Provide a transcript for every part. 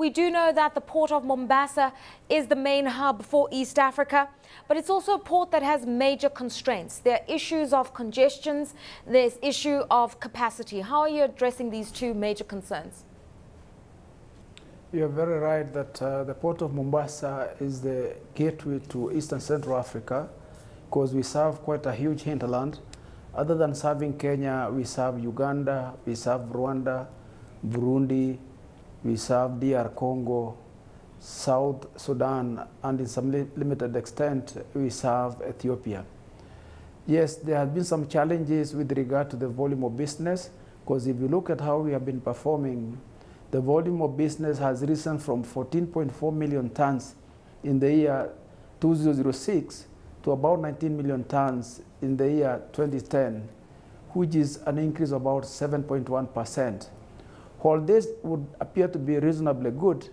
We do know that the port of Mombasa is the main hub for East Africa, but it's also a port that has major constraints. There are issues of congestions, there's issue of capacity. How are you addressing these two major concerns? You're very right that the port of Mombasa is the gateway to Eastern Central Africa, because we serve quite a huge hinterland. Other than serving Kenya, we serve Uganda, we serve Rwanda, Burundi, we serve DR Congo, South Sudan, and in some limited extent, we serve Ethiopia. Yes, there have been some challenges with regard to the volume of business, because if you look at how we have been performing, the volume of business has risen from 14.4 million tons in the year 2006 to about 19 million tons in the year 2010, which is an increase of about 7.1%. While this would appear to be reasonably good,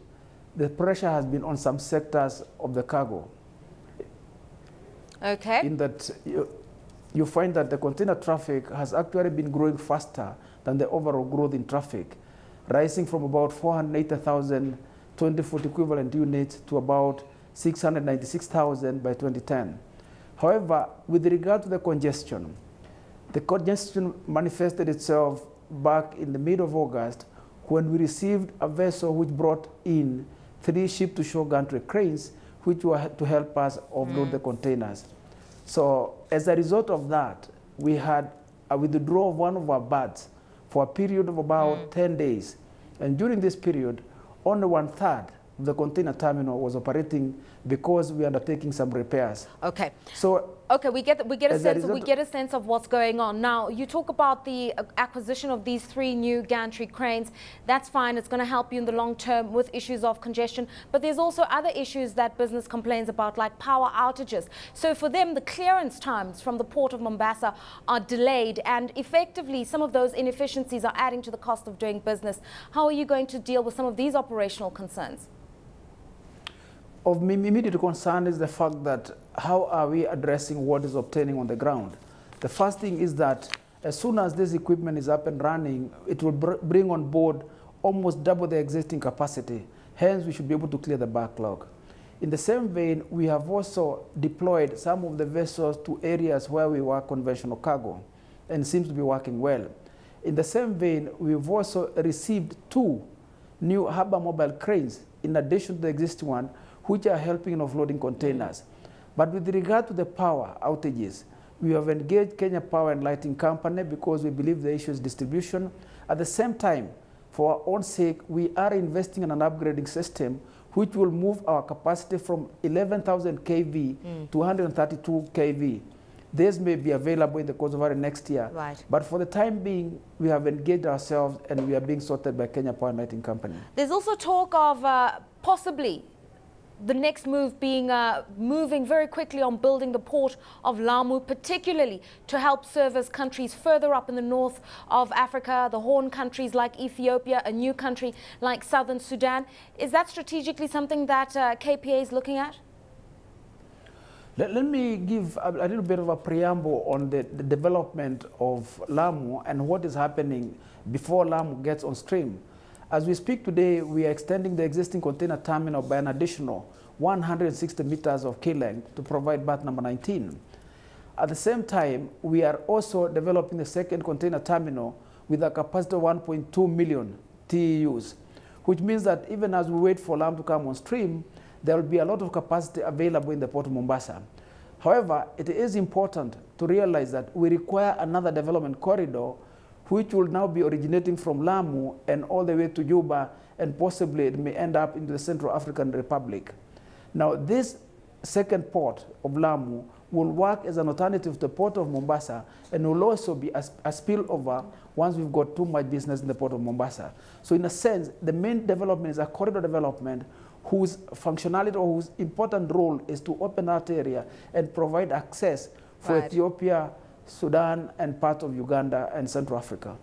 the pressure has been on some sectors of the cargo. Okay. In that you find that the container traffic has actually been growing faster than the overall growth in traffic, rising from about 480,000 20-foot equivalent units to about 696,000 by 2010. However, with regard to the congestion manifested itself back in the middle of August when we received a vessel which brought in 3 ship-to-shore gantry cranes which were to help us offload the containers. So as a result of that, we had a withdrawal of one of our berths for a period of about 10 days. And during this period, only 1/3 of the container terminal was operating because we are undertaking some repairs. Okay. So okay, we get a sense of what's going on. Now, you talk about the acquisition of these 3 new gantry cranes. That's fine. It's going to help you in the long term with issues of congestion. But there's also other issues that business complains about, like power outages. So for them, the clearance times from the port of Mombasa are delayed, and effectively some of those inefficiencies are adding to the cost of doing business. How are you going to deal with some of these operational concerns? Of immediate concern is the fact that how are we addressing what is obtaining on the ground? The first thing is that as soon as this equipment is up and running, it will bring on board almost double the existing capacity. Hence, we should be able to clear the backlog. In the same vein, we have also deployed some of the vessels to areas where we work conventional cargo, and it seems to be working well. In the same vein, we've also received 2 new harbor mobile cranes in addition to the existing one, which are helping in offloading containers. But with regard to the power outages, we have engaged Kenya Power and Lighting Company because we believe the issue is distribution. At the same time, for our own sake, we are investing in an upgrading system which will move our capacity from 11,000 kV to 132 kV. This may be available in the course of our next year. Right. But for the time being, we have engaged ourselves and we are being sorted by Kenya Power and Lighting Company. There's also talk of possibly the next move being moving very quickly on building the port of LAMU, particularly to help service countries further up in the north of Africa, the Horn countries like Ethiopia, a new country like Southern Sudan. Is that strategically something that KPA is looking at? Let me give a little bit of a preamble on the development of LAMU and what is happening before LAMU gets on stream. As we speak today, we are extending the existing container terminal by an additional 160 meters of quay length to provide berth number 19. At the same time, we are also developing the second container terminal with a capacity of 1.2 million TEUs, which means that even as we wait for LAMU to come on stream, there will be a lot of capacity available in the port of Mombasa. However, it is important to realize that we require another development corridor which will now be originating from LAMU and all the way to Juba, and possibly it may end up into the Central African Republic. Now, this second port of LAMU will work as an alternative to the port of Mombasa and will also be a spillover once we've got too much business in the port of Mombasa. So in a sense, the main development is a corridor development whose functionality or whose important role is to open that area and provide access for Ethiopia, Sudan, and part of Uganda and Central Africa.